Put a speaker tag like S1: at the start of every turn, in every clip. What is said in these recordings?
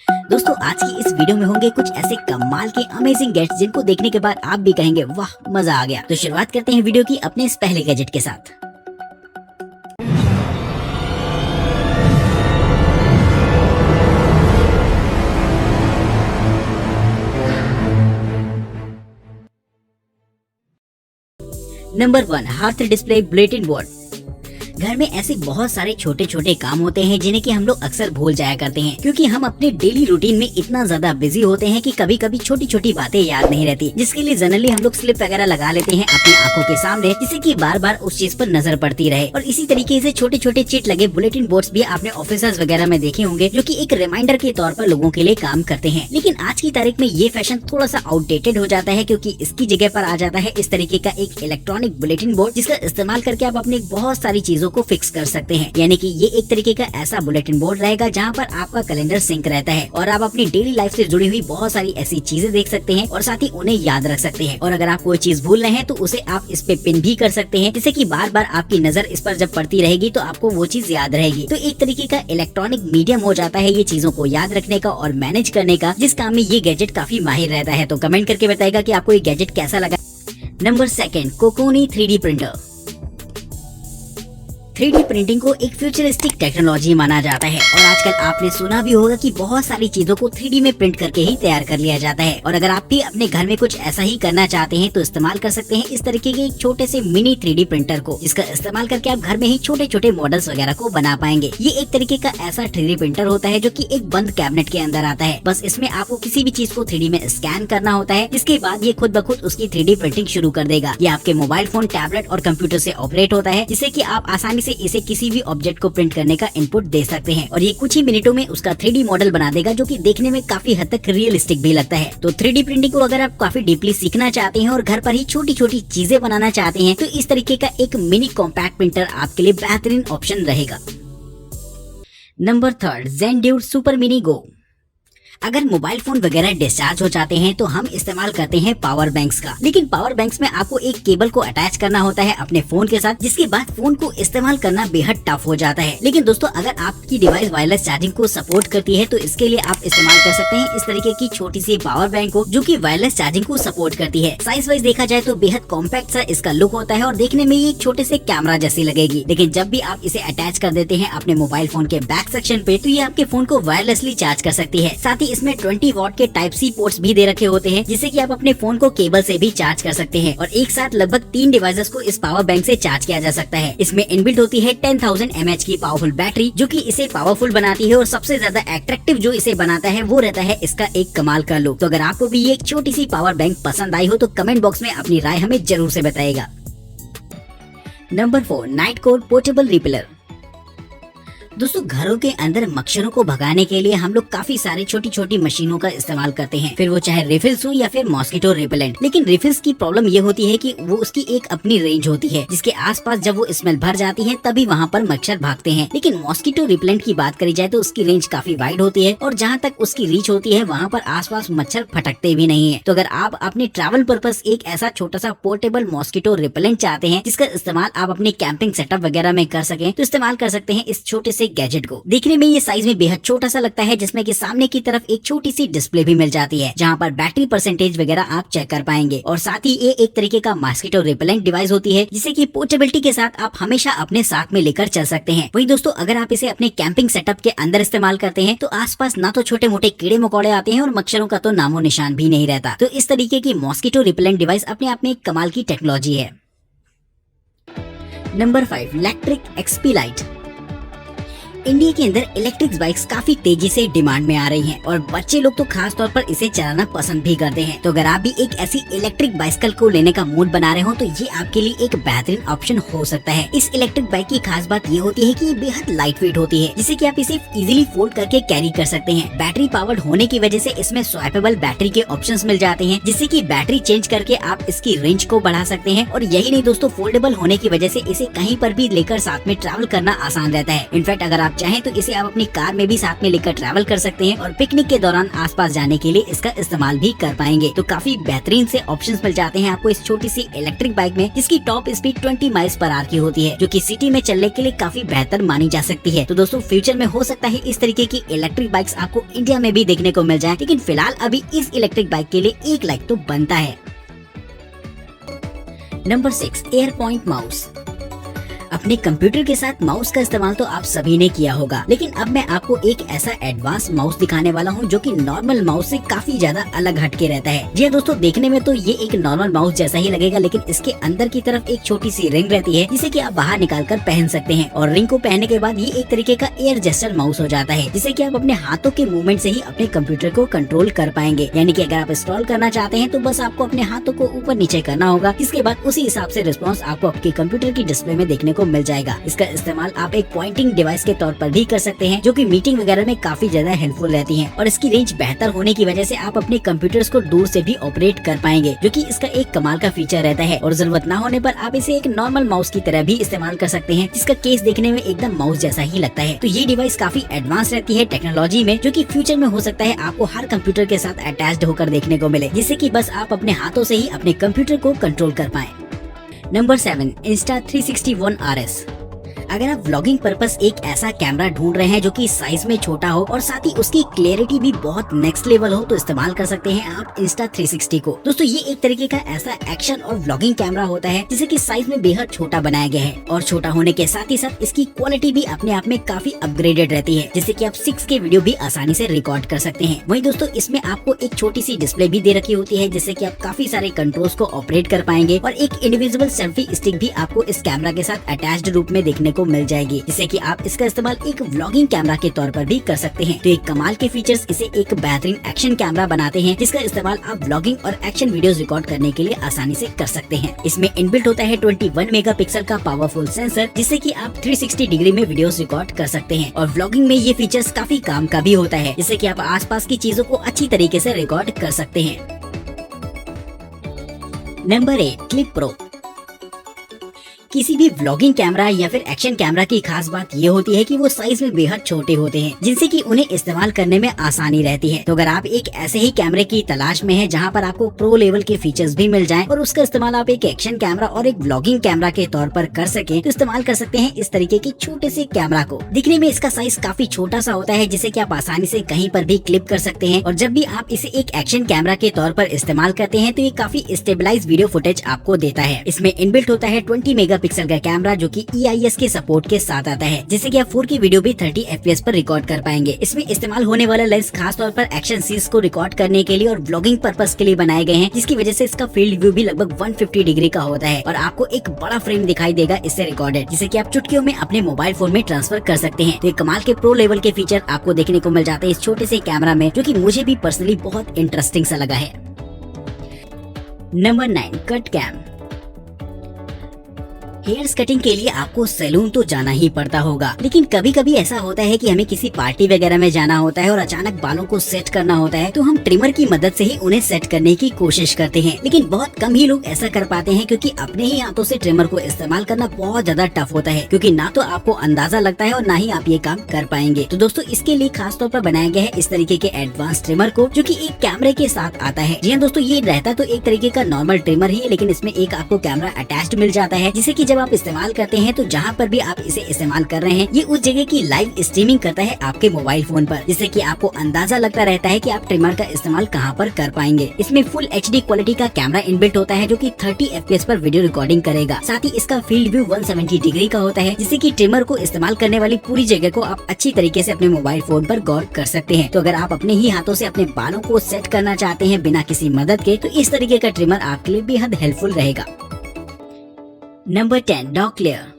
S1: दोस्तों आज की इस वीडियो में होंगे कुछ ऐसे कमाल के अमेजिंग गैजेट जिनको देखने के बाद आप भी कहेंगे वाह मजा आ गया। तो शुरुआत करते हैं वीडियो की अपने इस पहले गैजेट के साथ। Number 1 hearth display bulletin board. घर में ऐसे बहुत सारे छोटे छोटे काम होते हैं जिन्हें कि हम लोग अक्सर भूल जाया करते हैं, क्योंकि हम अपने डेली रूटीन में इतना ज्यादा बिजी होते हैं कि कभी कभी छोटी छोटी बातें याद नहीं रहती, जिसके लिए जनरली हम लोग स्लिप वगैरह लगा लेते हैं अपनी आंखों के सामने, जिससे कि बार बार उस चीज पर नजर पड़ती रहे। और इसी तरीके से छोटे छोटे चिट लगे बुलेटिन बोर्ड्स भी आपने ऑफिसर्स वगैरह में देखे होंगे, जो कि एक रिमाइंडर के तौर पर लोगों के लिए काम करते हैं। लेकिन आज की तारीख में ये फैशन थोड़ा सा आउटडेटेड हो जाता है, क्योंकि इसकी जगह पर आ जाता है इस तरीके का एक इलेक्ट्रॉनिक बुलेटिन बोर्ड, जिसका इस्तेमाल करके आप अपनी बहुत सारी चीजों को फिक्स कर सकते हैं। यानी कि ये एक तरीके का ऐसा बुलेटिन बोर्ड रहेगा जहाँ पर आपका कैलेंडर सिंक रहता है और आप अपनी डेली लाइफ से जुड़ी हुई बहुत सारी ऐसी चीजें देख सकते हैं और साथ ही उन्हें याद रख सकते हैं। और अगर आप कोई चीज भूल रहे हैं तो उसे आप इस पे पिन भी कर सकते हैं, जिससे कि बार बार आपकी नजर इस पर जब पड़ती रहेगी तो आपको वो चीज याद रहेगी। तो एक तरीके का इलेक्ट्रॉनिक मीडियम हो जाता है ये चीजों को याद रखने का और मैनेज करने का, जिस काम में ये गैजेट काफी माहिर रहता है। तो कमेंट करके बताएगा कि आपको ये गैजेट कैसा लगा। Number 2 कोकोनी 3D printer. 3D printing को एक फ्यूचरिस्टिक टेक्नोलॉजी माना जाता है और आजकल आपने सुना भी होगा कि बहुत सारी चीजों को 3D में प्रिंट करके ही तैयार कर लिया जाता है। और अगर आप भी अपने घर में कुछ ऐसा ही करना चाहते हैं तो इस्तेमाल कर सकते हैं इस तरीके के एक छोटे से मिनी 3D प्रिंटर को, जिसका इस्तेमाल करके आप घर में ही छोटे छोटे मॉडल्स वगैरह को बना पाएंगे। ये एक तरीके का ऐसा 3D प्रिंटर होता है जो कि एक बंद कैबिनेट के अंदर आता है। बस इसमें आपको किसी भी चीज को 3D में स्कैन करना होता है, जिसके बाद ये खुद ब खुद उसकी 3D प्रिंटिंग शुरू कर देगा। ये आपके मोबाइल फोन, टैबलेट और कंप्यूटर से ऑपरेट होता है, जिससे कि आप आसानी से इसे किसी भी ऑब्जेक्ट को प्रिंट करने का इनपुट दे सकते हैं और ये कुछ ही मिनटों में उसका 3D मॉडल बना देगा, जो कि देखने में काफी हद तक रियलिस्टिक भी लगता है। तो 3D प्रिंटिंग को अगर आप काफी डीपली सीखना चाहते हैं और घर पर ही छोटी छोटी चीजें बनाना चाहते हैं तो इस तरीके का एक मिनी कॉम्पैक्ट प्रिंटर आपके लिए बेहतरीन ऑप्शन रहेगा। नंबर 3 ज़ेनड्यूर सुपर मिनी गो। अगर मोबाइल फोन वगैरह डिस्चार्ज हो जाते हैं तो हम इस्तेमाल करते हैं पावर बैंक्स का, लेकिन पावर बैंक्स में आपको एक केबल को अटैच करना होता है अपने फोन के साथ, जिसके बाद फोन को इस्तेमाल करना बेहद टफ हो जाता है। लेकिन दोस्तों अगर आपकी डिवाइस वायरलेस चार्जिंग को सपोर्ट करती है तो इसके लिए आप इस्तेमाल कर सकते हैं इस तरीके की छोटी सी पावर बैंक को, जो कि वायरलेस चार्जिंग को सपोर्ट करती है। साइज वाइज देखा जाए तो बेहद कॉम्पैक्ट सा इसका लुक होता है और देखने में ये एक छोटे से कैमरा जैसी लगेगी। लेकिन जब भी आप इसे अटैच कर देते हैं अपने मोबाइल फोन के बैक सेक्शन पे तो ये आपके फोन को वायरलेसली चार्ज कर सकती है। साथ ही इसमें 20 वॉट के टाइप सी पोर्ट्स भी दे रखे होते हैं, जिससे कि आप अपने फोन को केबल से भी चार्ज कर सकते हैं और एक साथ लगभग 3 डिवाइसेस को इस पावर बैंक से चार्ज किया जा सकता है। इसमें इनबिल्ट होती है 10,000 mAh की पावरफुल बैटरी, जो कि इसे पावरफुल बनाती है और सबसे ज्यादा अट्रैक्टिव जो इसे बनाता है वो रहता है इसका एक कमाल का लुक। तो अगर आपको भी ये एक छोटी सी पावर बैंक पसंद आई हो तो कमेंट बॉक्स में अपनी राय हमें जरूर से बताइएगा। Number 4 night code portable repeller. दोस्तों घरों के अंदर मच्छरों को भगाने के लिए हम लोग काफी सारी छोटी छोटी मशीनों का इस्तेमाल करते हैं, फिर वो चाहे रिफिल्स हो या फिर मॉस्किटो रिपेलेंट। लेकिन रिफिल्स की प्रॉब्लम ये होती है कि वो उसकी एक अपनी रेंज होती है, जिसके आसपास जब वो स्मेल भर जाती है तभी वहाँ पर मच्छर भागते हैं। लेकिन मॉस्किटो रिपेलेंट की बात करी जाए तो उसकी रेंज काफी वाइड होती है और जहाँ तक उसकी रीच होती है वहाँ पर आसपास मच्छर फटकते भी नहीं है। तो अगर आप अपने ट्रैवल पर्पस एक ऐसा छोटा सा पोर्टेबल मॉस्किटो रिपेलेंट चाहते हैं जिसका इस्तेमाल आप अपने कैंपिंग सेटअप वगैरह में कर सकें तो इस्तेमाल कर सकते हैं इस छोटे से गैजेट को। देखने में ये साइज में बेहद छोटा सा लगता है, जिसमें कि सामने की तरफ एक छोटी सी डिस्प्ले भी मिल जाती है जहां पर बैटरी परसेंटेज वगैरह आप चेक कर पाएंगे। और साथ ही ये एक तरीके का मॉस्किटो रिपेलेंट डिवाइस होती है, जिसे कि पोर्टेबिलिटी के साथ आप हमेशा अपने साथ में लेकर चल सकते हैं। वही दोस्तों अगर आप इसे अपने कैंपिंग सेटअप के अंदर इस्तेमाल करते हैं तो आसपास ना तो छोटे मोटे कीड़े मकोड़े आते हैं और मच्छरों का तो नामो निशान भी नहीं रहता। तो इस तरीके की मॉस्किटो रिपेलेंट डिवाइस अपने आप में एक कमाल की टेक्नोलॉजी है। Number 5 electric XP light. India के अंदर इलेक्ट्रिक बाइक्स काफी तेजी से डिमांड में आ रही हैं और बच्चे लोग तो खास तौर पर इसे चलाना पसंद भी करते हैं। तो अगर आप भी एक ऐसी इलेक्ट्रिक बाइसिकल को लेने का मूड बना रहे हो तो ये आपके लिए एक बेहतरीन ऑप्शन हो सकता है। इस इलेक्ट्रिक बाइक की खास बात ये होती है कि ये बेहद लाइट वेट होती है, जिससे कि आप इसे इजीली फोल्ड करके कैरी कर सकते हैं। बैटरी पावर्ड होने की वजह से इसमें स्वैपेबल बैटरी के ऑप्शंस मिल जाते हैं, जिससे कि बैटरी चेंज करके आप इसकी रेंज को बढ़ा सकते हैं। और यही नहीं दोस्तों, फोल्डेबल होने की वजह से इसे कहीं पर भी लेकर साथ में ट्रैवल करना आसान रहता है। इनफैक्ट अगर आप चाहें तो इसे आप अपनी कार में भी साथ में लेकर ट्रैवल कर सकते हैं और पिकनिक के दौरान आसपास जाने के लिए इसका इस्तेमाल भी कर पाएंगे। तो काफी बेहतरीन से ऑप्शंस मिल जाते हैं आपको इस छोटी सी इलेक्ट्रिक बाइक में, जिसकी top speed 20 miles per hour की होती है, जो कि सिटी में चलने के लिए काफी बेहतर मानी जा सकती है। तो दोस्तों फ्यूचर में हो सकता है इस तरीके की इलेक्ट्रिक बाइक्स आपको इंडिया में भी देखने को मिल जाए, लेकिन फिलहाल अभी इस इलेक्ट्रिक बाइक के लिए 1 लाइक तो बनता है। Number 6, air point mouse. अपने कंप्यूटर के साथ माउस का इस्तेमाल तो आप सभी ने किया होगा, लेकिन अब मैं आपको एक ऐसा एडवांस माउस दिखाने वाला हूं जो कि नॉर्मल माउस से काफी ज्यादा अलग हटके रहता है। जी दोस्तों, देखने में तो ये एक नॉर्मल माउस जैसा ही लगेगा, लेकिन इसके अंदर की तरफ एक छोटी सी रिंग रहती है जिसे कि आप बाहर निकाल कर पहन सकते हैं, और रिंग को पहनने के बाद ये एक तरीके का एयर जेस्चर माउस हो जाता है, जिसे कि आप अपने हाथों के मूवमेंट से ही अपने कंप्यूटर को कंट्रोल कर पाएंगे। यानी कि अगर आप स्क्रॉल करना चाहते हैं तो बस आपको अपने हाथों को ऊपर नीचे करना होगा, इसके बाद उसी हिसाब से रिस्पॉन्स आपको आपके कंप्यूटर की डिस्प्ले में देखने को मिल जाएगा। इसका इस्तेमाल आप एक पॉइंटिंग डिवाइस के तौर पर भी कर सकते हैं, जो कि मीटिंग वगैरह में काफी ज्यादा हेल्पफुल रहती है, और इसकी रेंज बेहतर होने की वजह से आप अपने कंप्यूटर्स को दूर से भी ऑपरेट कर पाएंगे, जो कि इसका एक कमाल का फीचर रहता है। और जरूरत ना होने पर आप इसे एक नॉर्मल माउस की तरह भी इस्तेमाल कर सकते हैं, जिसका केस देखने में एकदम माउस जैसा ही लगता है। तो ये डिवाइस काफी एडवांस रहती है टेक्नोलॉजी में, जो कि फ्यूचर में हो सकता है आपको हर कंप्यूटर के साथ अटैच्ड होकर देखने को मिले, जिससे कि बस आप अपने हाथों से ही अपने कंप्यूटर को कंट्रोल कर पाएं। Number 7, Insta360 ONE RS। अगर आप व्लॉगिंग पर्पस एक ऐसा कैमरा ढूंढ रहे हैं जो कि साइज में छोटा हो और साथ ही उसकी क्लियरिटी भी बहुत नेक्स्ट लेवल हो, तो इस्तेमाल कर सकते हैं आप Insta360 को। दोस्तों ये एक तरीके का ऐसा एक्शन और व्लॉगिंग कैमरा होता है जिसे कि साइज में बेहद छोटा बनाया गया है, और छोटा होने के साथ ही साथ इसकी क्वालिटी भी अपने आप में काफी अपग्रेडेड रहती है, जिससे कि आप 6K वीडियो भी आसानी से रिकॉर्ड कर सकते हैं। वहीं दोस्तों इसमें आपको एक छोटी सी डिस्प्ले भी दे रखी होती है, जिससे कि आप काफी सारे कंट्रोल्स को ऑपरेट कर पाएंगे, और एक इंडिविजुअल सेल्फी स्टिक भी आपको इस कैमरा के साथ अटैच्ड रूप में देखने को मिल जाएगी, जिससे कि आप इसका इस्तेमाल एक व्लॉगिंग कैमरा के तौर पर भी कर सकते हैं। तो एक कमाल के फीचर्स इसे एक बेहतरीन एक्शन कैमरा बनाते हैं, जिसका इस्तेमाल आप व्लॉगिंग और एक्शन वीडियोस रिकॉर्ड करने के लिए आसानी से कर सकते हैं। इसमें इनबिल्ट होता है 21 मेगापिक्सल का पावरफुल सेंसर, जिससे कि आप 360 डिग्री में वीडियोस रिकॉर्ड कर सकते हैं, और व्लॉगिंग में ये फीचर्स काफी काम का भी होता है, जिससे कि आप आसपास की चीजों को अच्छी तरीके से रिकॉर्ड कर सकते हैं। Number 8, clip pro. किसी भी व्लॉगिंग कैमरा या फिर एक्शन कैमरा की खास बात ये होती है कि वो साइज में बेहद छोटे होते हैं, जिनसे कि उन्हें इस्तेमाल करने में आसानी रहती है। तो अगर आप एक ऐसे ही कैमरे की तलाश में हैं जहां पर आपको प्रो लेवल के फीचर्स भी मिल जाएं और उसका इस्तेमाल आप एक एक्शन कैमरा और एक व्लॉगिंग कैमरा के तौर पर कर सकें, तो इस्तेमाल कर सकते हैं इस तरीके के छोटे से कैमरा को। दिखने में इसका साइज काफी छोटा सा होता है, जिसे कि आप आसानी से कहीं पर भी क्लिप कर सकते हैं, और जब भी आप इसे एक एक्शन कैमरा के तौर पर इस्तेमाल करते हैं तो ये काफी स्टेबलाइज वीडियो फुटेज आपको देता है। इसमें इनबिल्ट होता है 20 मेगापिक्सल का कैमरा, जो कि EIS के सपोर्ट के साथ आता है, जिससे कि आप 4K वीडियो भी 30 FPS पर रिकॉर्ड कर पाएंगे। इसमें इस्तेमाल होने वाला लेंस खास तौर पर एक्शन सीन्स को रिकॉर्ड करने के लिए और व्लॉगिंग पर्पस के लिए बनाए गए हैं, जिसकी वजह से इसका फील्ड व्यू भी लगभग 150 डिग्री का होता है, और आपको एक बड़ा फ्रेम दिखाई देगा इससे रिकॉर्डेड, जिसे कि आप चुटकियों में अपने मोबाइल फोन में ट्रांसफर कर सकते हैं। तो एक कमाल के प्रो लेवल के फीचर आपको देखने को मिल जाते हैं इस छोटे से कैमरा में, जो कि मुझे भी पर्सनली बहुत इंटरेस्टिंग सा लगा है। Number 9, cut cam. Hairs cutting के लिए आपको सैलून तो जाना ही पड़ता होगा, लेकिन कभी कभी ऐसा होता है कि हमें किसी पार्टी वगैरह में जाना होता है और अचानक बालों को सेट करना होता है, तो हम ट्रिमर की मदद से ही उन्हें सेट करने की कोशिश करते हैं। लेकिन बहुत कम ही लोग ऐसा कर पाते हैं, क्योंकि अपने ही हाथों से ट्रिमर को इस्तेमाल करना बहुत ज्यादा टफ होता है, क्योंकि ना तो आपको अंदाजा लगता है और ना ही आप ये काम कर पाएंगे। तो दोस्तों इसके लिए खास तौर पर बनाया गया है इस तरीके के एडवांस ट्रिमर को, जो कि एक कैमरे के साथ आता है। जी हाँ दोस्तों, ये रहता तो एक तरीके का नॉर्मल ट्रिमर ही है, लेकिन इसमें एक आपको कैमरा अटैच्ड मिल जाता है, जिसे कि जब आप इस्तेमाल करते हैं तो जहाँ पर भी आप इसे इस्तेमाल कर रहे हैं, ये उस जगह की लाइव स्ट्रीमिंग करता है आपके मोबाइल फोन पर, जिससे कि आपको अंदाजा लगता रहता है कि आप ट्रिमर का इस्तेमाल कहाँ पर कर पाएंगे। इसमें फुल HD क्वालिटी का कैमरा इनबिल्ट होता है, जो कि 30 FPS पर वीडियो रिकॉर्डिंग करेगा। साथ ही इसका फील्ड व्यू 170 डिग्री का होता है, जिससे कि ट्रिमर को इस्तेमाल करने वाली पूरी जगह को आप अच्छी तरीके से अपने मोबाइल फोन पर गौर कर सकते हैं। तो अगर आप अपने ही हाथों से अपने बालों को सेट करना चाहते हैं बिना किसी मदद के, तो इस तरीके का ट्रिमर आपके लिए बेहद हेल्पफुल रहेगा। Number 10, doc clear.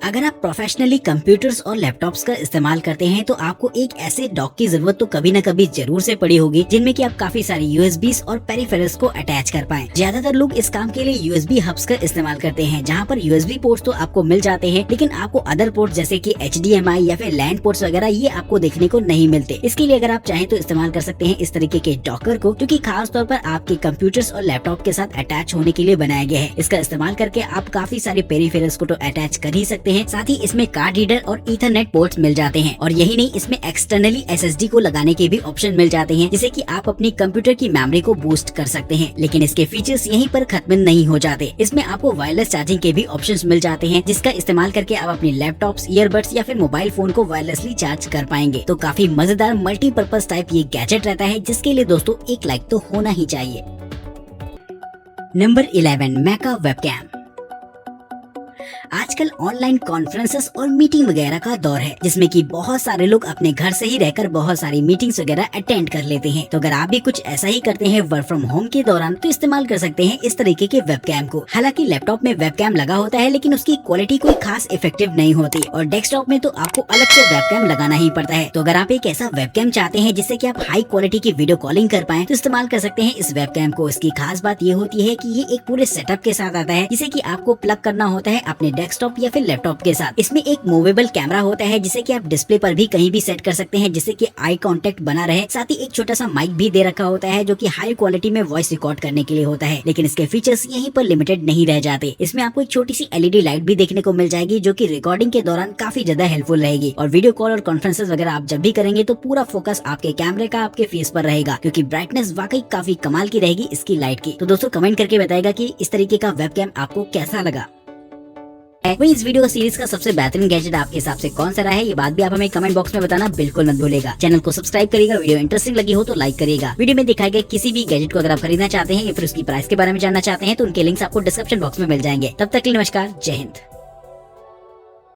S1: अगर आप प्रोफेशनली कंप्यूटर्स और लैपटॉप्स का इस्तेमाल करते हैं तो आपको एक ऐसे डॉक की जरूरत तो कभी न कभी जरूर से पड़ी होगी, जिनमें कि आप काफी सारी USBs और पेरिफेरल्स को अटैच कर पाएं। ज्यादातर लोग इस काम के लिए USB हब्स का इस्तेमाल करते हैं, जहां पर USB पोर्ट्स तो आपको मिल जाते हैं, लेकिन आपको अदर पोर्ट जैसे कि HDMI या फिर लैंड पोर्ट्स वगैरह ये आपको देखने को नहीं मिलते। इसके लिए अगर आप चाहें तो इस्तेमाल कर सकते हैं इस तरीके के डॉकर को, जो कि खास तौर पर आपके कंप्यूटर्स और लैपटॉप के साथ अटैच होने के लिए बनाया गया है। इसका इस्तेमाल करके आप काफी सारे पेरिफेरल्स को तो अटैच कर ही सकते हैं, हैं। साथ ही इसमें कार्ड रीडर और ईथरनेट पोर्ट्स मिल जाते हैं और यही नहीं, इसमें एक्सटर्नली SSD को लगाने के भी ऑप्शन मिल जाते हैं, जिससे कि आप अपनी कंप्यूटर की मेमोरी को बूस्ट कर सकते हैं। लेकिन इसके फीचर्स यहीं पर खत्म नहीं हो जाते। इसमें आपको वायरलेस चार्जिंग के भी ऑप्शंस मिल जाते हैं, जिसका इस्तेमाल करके आप अपने लैपटॉप्स, ईयरबड्स या फिर मोबाइल फोन को वायरलेसली चार्ज कर पाएंगे। तो काफी मजेदार मल्टीपर्पज टाइप ये गैजेट रहता है, जिसके लिए दोस्तों एक लाइक तो होना ही चाहिए। नंबर 11, मैका वेबकैम। आजकल ऑनलाइन कॉन्फ्रेंसेस और मीटिंग वगैरह का दौर है, जिसमें कि बहुत सारे लोग अपने घर से ही रहकर बहुत सारी मीटिंग्स वगैरह अटेंड कर लेते हैं। तो अगर आप भी कुछ ऐसा ही करते हैं वर्क फ्रॉम होम के दौरान, तो इस्तेमाल कर सकते हैं इस तरीके के वेबकैम को। हालांकि लैपटॉप में वेबकैम लगा होता है, लेकिन उसकी क्वालिटी कोई खास इफेक्टिव नहीं होती और डेस्कटॉप में तो आपको अलग से वेबकैम लगाना ही पड़ता है। तो अगर आप एक ऐसा वेबकैम चाहते हैं जिससे कि आप हाई क्वालिटी की वीडियो कॉलिंग कर पाएं, तो इस्तेमाल कर सकते हैं इस वेबकैम को। इसकी खास बात ये होती है कि ये एक पूरे सेटअप के साथ आता है, जिसे कि आपको प्लग करना होता है अपने डेस्कटॉप या फिर लैपटॉप के साथ। इसमें एक मूवेबल कैमरा होता है, जिसे कि आप डिस्प्ले पर भी कहीं भी सेट कर सकते हैं, जिससे कि आई कांटेक्ट बना रहे। साथ ही एक छोटा सा माइक भी दे रखा होता है, जो कि हाई क्वालिटी में वॉइस रिकॉर्ड करने के लिए होता है। लेकिन इसके फीचर्स यहीं पर लिमिटेड नहीं रह जाते। इसमें आपको एक छोटी सी LED लाइट भी देखने को मिल जाएगी, जो कि रिकॉर्डिंग के दौरान काफी ज्यादा हेल्पफुल रहेगी। और वीडियो कॉल और कॉन्फ्रेंसेस वगैरह आप जब भी करेंगे तो पूरा फोकस आपके कैमरे का आपके फेस पर रहेगा, क्योंकि ब्राइटनेस वाकई काफी कमाल की रहेगी इसकी लाइट की। तो दोस्तों कमेंट करके बताएगा कि इस तरीके का वेबकैम आपको कैसा लगा। वही इस वीडियो सीरीज का सबसे बेहतरीन गैजेट आपके हिसाब से कौन सा रहा है, ये बात भी आप हमें कमेंट बॉक्स में बताना बिल्कुल मत भूलेगा। चैनल को सब्सक्राइब करिएगा, वीडियो इंटरेस्टिंग लगी हो तो लाइक करिएगा। वीडियो में दिखाए गए किसी भी गैजेट को अगर आप खरीदना चाहते हैं या फिर उसकी प्राइस के बारे में जानना चाहते हैं, तो उनके लिंक्स आपको डिस्क्रिप्शन बॉक्स में मिल जाएंगे। तब तक के लिए नमस्कार, जय हिंद।